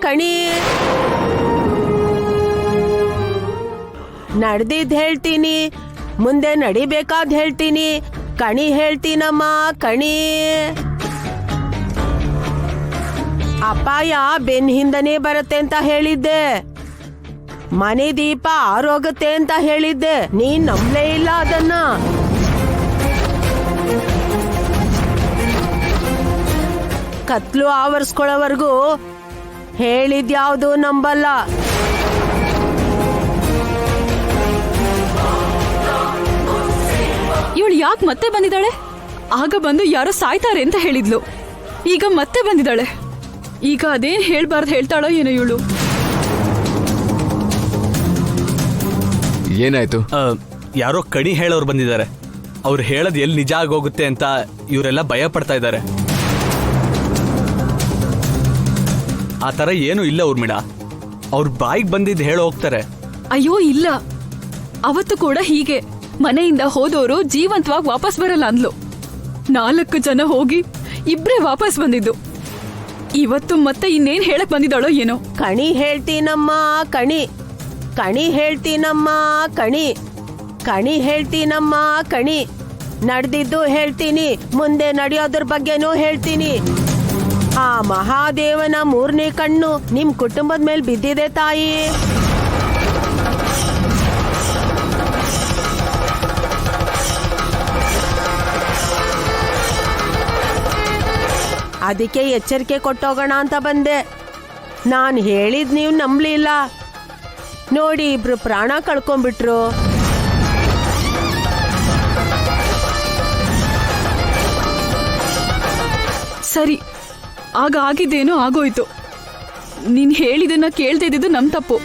ಕಣಿ. ನಡೆದಿದ್ ಹೇಳ್ತೀನಿ, ಮುಂದೆ ನಡಿಬೇಕಾದ್ ಹೇಳ್ತೀನಿ. ಕಣಿ ಹೇಳ್ತೀನಮ್ಮ ಕಣಿ. ಅಪಾಯ ಬೆನ್ ಹಿಂದನೇ ಬರುತ್ತೆ ಅಂತ ಹೇಳಿದ್ದೆ. ಮನೆ ದೀಪ ಆರೋಗುತ್ತೆ ಅಂತ ಹೇಳಿದ್ದೆ. ನೀನ್ ನಂಬಲೇ ಇಲ್ಲ ಅದನ್ನ. ಕತ್ಲು ಆವರಿಸ್ಕೊಳ್ಳೋವರೆಗೂ ಹೇಳಿದ್ಯಾವುದು ನಂಬಲ್ಲ. ಇವಳು ಯಾಕೆ ಮತ್ತೆ ಬಂದಿದ್ದಾಳೆ? ಆಗ ಬಂದು ಯಾರೋ ಸಾಯ್ತಾರೆ ಅಂತ ಹೇಳಿದ್ಲು, ಈಗ ಮತ್ತೆ ಬಂದಿದ್ದಾಳೆ. ಈಗ ಅದೇನ್ ಹೇಳ್ಬಾರ್ದು ಹೇಳ್ತಾಳೋ ಏನೋ ಇವಳು. ಏನಾಯ್ತು? ಯಾರೋ ಕಣಿ ಹೇಳೋರು ಬಂದಿದ್ದಾರೆ. ಅವ್ರು ಹೇಳೋದು ಎಲ್ಲಿ ನಿಜ ಆಗೋಗುತ್ತೆ ಅಂತ ಇವರೆಲ್ಲ ಭಯ ಪಡ್ತಾ ಇದ್ದಾರೆ. ಆ ಥರ ಏನೂ ಇಲ್ಲ ಊರ್ಮಿಳ. ಅವ್ರ ಬಾಯಿಗೆ ಬಂದಿದ್ದು ಹೇಳೋ ಹೋಗ್ತಾರೆ. ಅಯ್ಯೋ ಇಲ್ಲ, ಅವತ್ತು ಕೂಡ ಹೀಗೆ ಮನೆಯಿಂದ ಹೋದವರು ಜೀವಂತವಾಗಿ ವಾಪಸ್ ಬರಲ್ಲ ಅಂದ್ಲು. 4 ಜನ ಹೋಗಿ ಇಬ್ರೇ ವಾಪಸ್ ಬಂದಿದ್ದು. ಇವತ್ತು ಮತ್ತೆ ಇನ್ನೇನ್ ಹೇಳಕ್ ಬಂದಿದ್ದಾಳೋ ಏನೋ. ಕಣಿ ಹೇಳ್ತೀನಮ್ಮ ಕಣಿ. ಕಣಿ ಹೇಳ್ತೀನಮ್ಮ ಕಣಿ. ಕಣಿ ಹೇಳ್ತೀನಮ್ಮ ಕಣಿ. ನಡೆದಿದ್ದು ಹೇಳ್ತೀನಿ, ಮುಂದೆ ನಡೆಯೋದ್ರ ಬಗ್ಗೆನೂ ಹೇಳ್ತೀನಿ. ಆ ಮಹಾದೇವನ 3ನೇ ಕಣ್ಣು ನಿಮ್ ಕುಟುಂಬದ ಮೇಲೆ ಬಿದ್ದಿದೆ ತಾಯಿ. ಅದಕ್ಕೆ ಎಚ್ಚರಿಕೆ ಕೊಟ್ಟೋಗೋಣ ಅಂತ ಬಂದೆ. ನಾನು ಹೇಳಿದ್ ನೀವು ನಂಬಲಿಲ್ಲ ನೋಡಿ, ಇಬ್ರು ಪ್ರಾಣ ಕಳ್ಕೊಂಡ್ಬಿಟ್ರು. ಸರಿ, ಆಗ ಆಗಿದ್ದೇನೋ ಆಗೋಯ್ತು. ನೀನ್ ಹೇಳಿದನ್ನ ಕೇಳ್ತಾ ಇದ್ದಿದ್ದು ನಮ್ ತಪ್ಪು.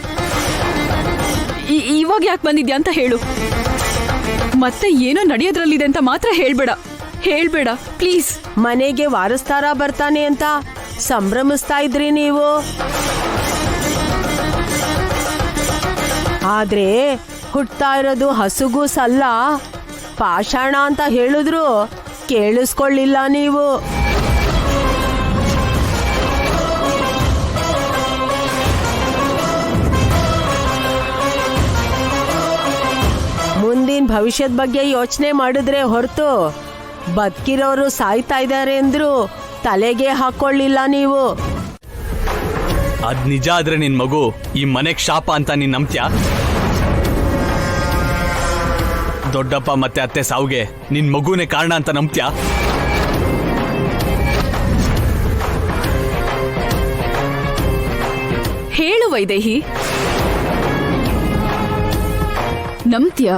ಇವಾಗ ಯಾಕೆ ಬಂದಿದ್ಯಾ ಅಂತ ಹೇಳು. ಮತ್ತೆ ಏನೋ ನಡೆಯೋದ್ರಲ್ಲಿದೆ ಅಂತ ಮಾತ್ರ ಹೇಳ್ಬೇಡ ಪ್ಲೀಸ್. ಮನೆಗೆ ವಾರಸ್ತಾರ ಬರ್ತಾನೆ ಅಂತ ಸಂಭ್ರಮಿಸ್ತಾ ಇದ್ರಿ ನೀವು. ಆದ್ರೆ ಹುಟ್ತಾ ಇರೋದು ಹಸುಗೂ ಸಲ್ಲ, ಪಾಷಾಣ ಅಂತ ಹೇಳಿದ್ರು ಕೇಳಿಸ್ಕೊಳ್ಳಿಲ್ಲ ನೀವು. ಮುಂದಿನ ಭವಿಷ್ಯದ ಬಗ್ಗೆ ಯೋಚನೆ ಮಾಡಿದ್ರೆ ಹೊರತು ಬದುಕಿರೋರು ಸಾಯ್ತಾ ಇದ್ದಾರೆ ಅಂದ್ರು ತಲೆಗೆ ಹಾಕೊಳ್ಳಿಲ್ಲ ನೀವು. ಅದ್ ನಿಜ ಆದ್ರೆ ನಿನ್ ಮಗು ಈ ಮನೆಗ್ ಶಾಪ ಅಂತ ನೀನ್ ನಂಬ್ತ್ಯಾ? ದೊಡ್ಡಪ್ಪ ಮತ್ತೆ ಅತ್ತೆ ಸಾವುಗೆ ನಿನ್ ಮಗುನೇ ಕಾರಣ ಅಂತ ನಂಬ್ತ್ಯಾ? ಹೇಳು ವೈದೇಹಿ, ನಂಬ್ತ್ಯಾ?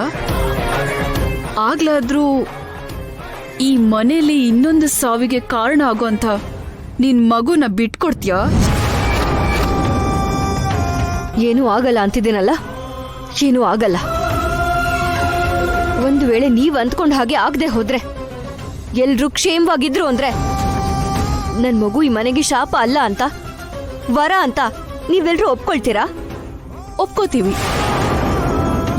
ಆಗ್ಲಾದ್ರೂ ಈ ಮನೆಯಲ್ಲಿ ಇನ್ನೊಂದು ಸಾವಿಗೆ ಕಾರಣ ಆಗೋಂಥ ನಿನ್ ಮಗುನ ಬಿಟ್ಕೊಡ್ತೀಯಾ? ಏನೂ ಆಗಲ್ಲ ಅಂತಿದ್ದೀನಲ್ಲ, ಏನೂ ಆಗಲ್ಲ. ಒಂದು ವೇಳೆ ನೀವ್ ಅಂದ್ಕೊಂಡ ಹಾಗೆ ಆಗದೆ ಹೋದ್ರೆ, ಎಲ್ರೂ ಕ್ಷೇಮವಾಗಿದ್ರು ಅಂದ್ರೆ, ನನ್ ಮಗು ಈ ಮನೆಗೆ ಶಾಪ ಅಲ್ಲ ಅಂತ, ವರ ಅಂತ ನೀವೆಲ್ರೂ ಒಪ್ಕೊಳ್ತೀರಾ? ಒಪ್ಕೋತೀವಿ.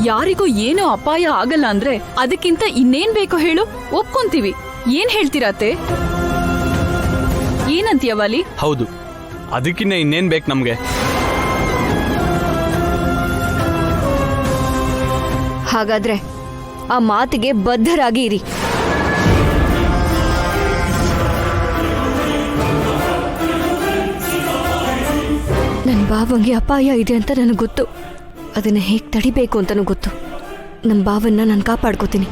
ಯಾರಿಗೂ ಏನೋ ಅಪಾಯ ಆಗಲ್ಲ ಅಂದ್ರೆ ಅದಕ್ಕಿಂತ ಇನ್ನೇನ್ ಬೇಕೋ ಹೇಳು, ಒಪ್ಕೊಂತೀವಿ. ಏನ್ ಹೇಳ್ತೀರಾತೆ? ಏನಂತೀಯ ವಾಲಿ? ಹೌದು, ಅದಕ್ಕಿನ್ನ ಇನ್ನೇನ್ ಬೇಕು ನಮ್ಗೆ? ಹಾಗಾದ್ರೆ ಆ ಮಾತಿಗೆ ಬದ್ಧರಾಗಿ ಇರಿ. ನನ್ನ ಭಾವಂಗೆ ಅಪಾಯ ಇದೆ ಅಂತ ನನಗೆ ಗೊತ್ತು. ಅದನ್ನ ಹೇಗೆ ತಡಿಬೇಕು ಅಂತನೂ ಗೊತ್ತು. ನಮ್ಮ ಭಾವನ್ನ ನಾನು ಕಾಪಾಡ್ಕೋತೀನಿ.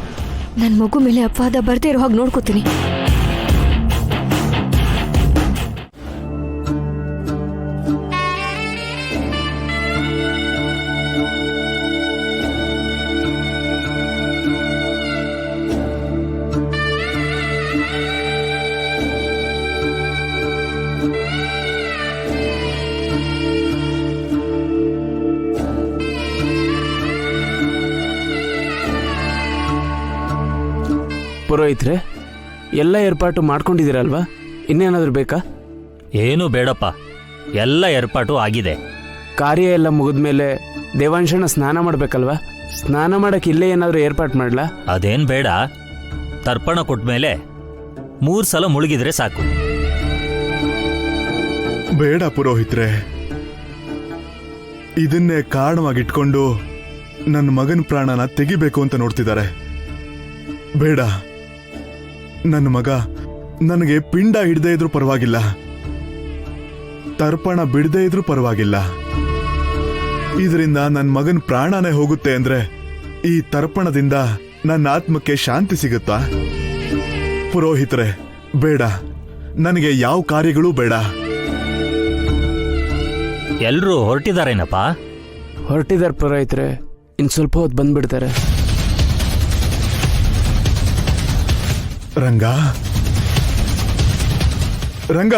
ನನ್ನ ಮಗು ಮೇಲೆ ಅಪವಾದ ಬರ್ದೇ ಇರೋ ಹಾಗೆ ನೋಡ್ಕೋತೀನಿ. ಪುರೋಹಿತ್ರೆ, ಎಲ್ಲ ಏರ್ಪಾಟು ಮಾಡ್ಕೊಂಡಿದ್ದೀರಲ್ವಾ? ಇನ್ನೇನಾದರೂ ಬೇಕಾ? ಏನೂ ಬೇಡಪ್ಪ, ಎಲ್ಲ ಏರ್ಪಾಟು ಆಗಿದೆ. ಕಾರ್ಯ ಎಲ್ಲ ಮುಗಿದ್ಮೇಲೆ ದೇವಾಂಶನ ಸ್ನಾನ ಮಾಡಬೇಕಲ್ವಾ? ಸ್ನಾನ ಮಾಡಕ್ಕೆ ಇಲ್ಲೇ ಏನಾದರೂ ಏರ್ಪಾಟ್ ಮಾಡಲಾ? ಅದೇನು ಬೇಡ, ತರ್ಪಣ ಕೊಟ್ಮೇಲೆ 3 ಸಲ ಮುಳುಗಿದ್ರೆ ಸಾಕು. ಬೇಡ ಪುರೋಹಿತ್ರೆ, ಇದನ್ನೇ ಕಾರಣವಾಗಿಟ್ಕೊಂಡು ನನ್ನ ಮಗನ ಪ್ರಾಣನ ತೆಗಿಬೇಕು ಅಂತ ನೋಡ್ತಿದ್ದಾರೆ. ಬೇಡ, ನನ್ನ ಮಗ ನನಗೆ ಪಿಂಡ ಹಿಡ್ದೇ ಇದ್ರೂ ಪರವಾಗಿಲ್ಲ, ತರ್ಪಣ ಬಿಡದೇ ಇದ್ರೂ ಪರವಾಗಿಲ್ಲ. ಇದರಿಂದ ನನ್ನ ಮಗನ ಪ್ರಾಣನೇ ಹೋಗುತ್ತೆ ಅಂದ್ರೆ ಈ ತರ್ಪಣದಿಂದ ನನ್ನ ಆತ್ಮಕ್ಕೆ ಶಾಂತಿ ಸಿಗುತ್ತಾ? ಪುರೋಹಿತರೆ, ಬೇಡ, ನನಗೆ ಯಾವ ಕಾರ್ಯಗಳೂ ಬೇಡ. ಎಲ್ರೂ ಹೊರಟಿದಾರೇನಪ್ಪ? ಹೊರಟಿದಾರೆ ಪುರೋಹಿತ್ರೆ, ಇನ್ ಸ್ವಲ್ಪ ಹೊತ್ತು ಬಂದ್ಬಿಡ್ತಾರೆ. ರಂಗ, ರಂಗ,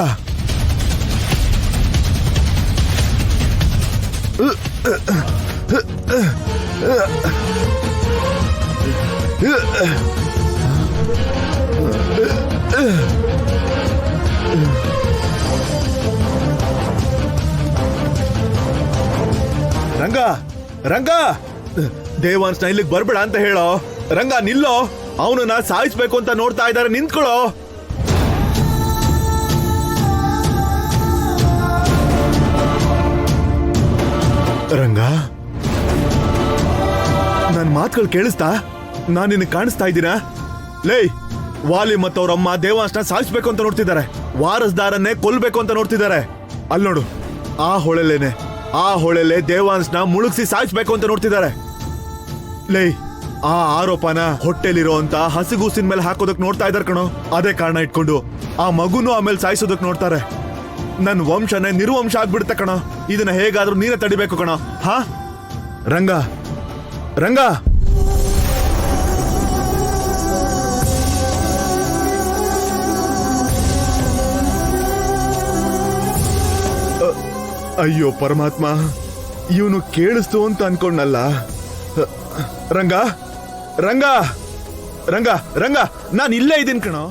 ರಂಗ, ರಂಗ, ದೇವಾನ್ಸ್ನ ಇಲ್ಲಿಗೆ ಬರ್ಬೇಡ ಅಂತ ಹೇಳೋ. ರಂಗ ನಿಲ್ಲೋ, ಅವನನ್ನ ಸಾಯಿಸ್ಬೇಕು ಅಂತ ನೋಡ್ತಾ ಇದ್ದಾರೆ, ನಿಂತ್ಕೊಳ್ಳೋ. ರಂಗ, ನನ್ ಮಾತುಗಳು ಕೇಳಿಸ್ತಾ? ನಾನು ನಿನಗೆ ಕಾಣಿಸ್ತಾ ಇದ್ದೀನ? ಲೇ, ವಾಲಿ ಮತ್ತವ್ರಮ್ಮ ದೇವಾಂಶನ ಸಾಯಿಸ್ಬೇಕು ಅಂತ ನೋಡ್ತಿದ್ದಾರೆ, ವಾರಸ್ದಾರನ್ನೇ ಕೊಲ್ಬೇಕು ಅಂತ ನೋಡ್ತಿದ್ದಾರೆ. ಅಲ್ಲಿ ನೋಡು, ಆ ಹೊಳೆಲೆ ದೇವಾಂಶನ ಮುಳುಗಿಸಿ ಸಾಯಿಸ್ಬೇಕು ಅಂತ ನೋಡ್ತಿದ್ದಾರೆ. ಲೇ, ಆ ಆರೋಪನ ಹೊಟ್ಟೆಲಿರೋ ಅಂತ ಹಸಿಗೂಸಿನ ಮೇಲೆ ಹಾಕೋದಕ್ ನೋಡ್ತಾ ಇದಾರೆ ಕಣೋ. ಅದೇ ಕಾರಣ ಇಟ್ಕೊಂಡು ಆ ಮಗುನು ಆಮೇಲೆ ಸಾಯಿಸೋದಕ್ ನೋಡ್ತಾರೆ. ನನ್ ವಂಶನೇ ನಿರ್ವಂಶ ಆಗ್ಬಿಡುತ್ತೆ ಕಣೋ. ಇದನ್ನ ಹೇಗಾದ್ರೂ ನೀನೇ ತಡಿಬೇಕು ಕಣೋ. ಹಾ ರಂಗ, ರಂಗ, ಅಯ್ಯೋ ಪರಮಾತ್ಮ, ಇವನು ಕೇಳಿಸ್ತು ಅಂತ ಅನ್ಕೊಂಡಲ್ಲ. ರಂಗ, ರಂಗ, ರಂಗ, ರಂಗ, ನಾನು ಇಲ್ಲೇ ಇದ್ದೀನಿ ಕಣೋ.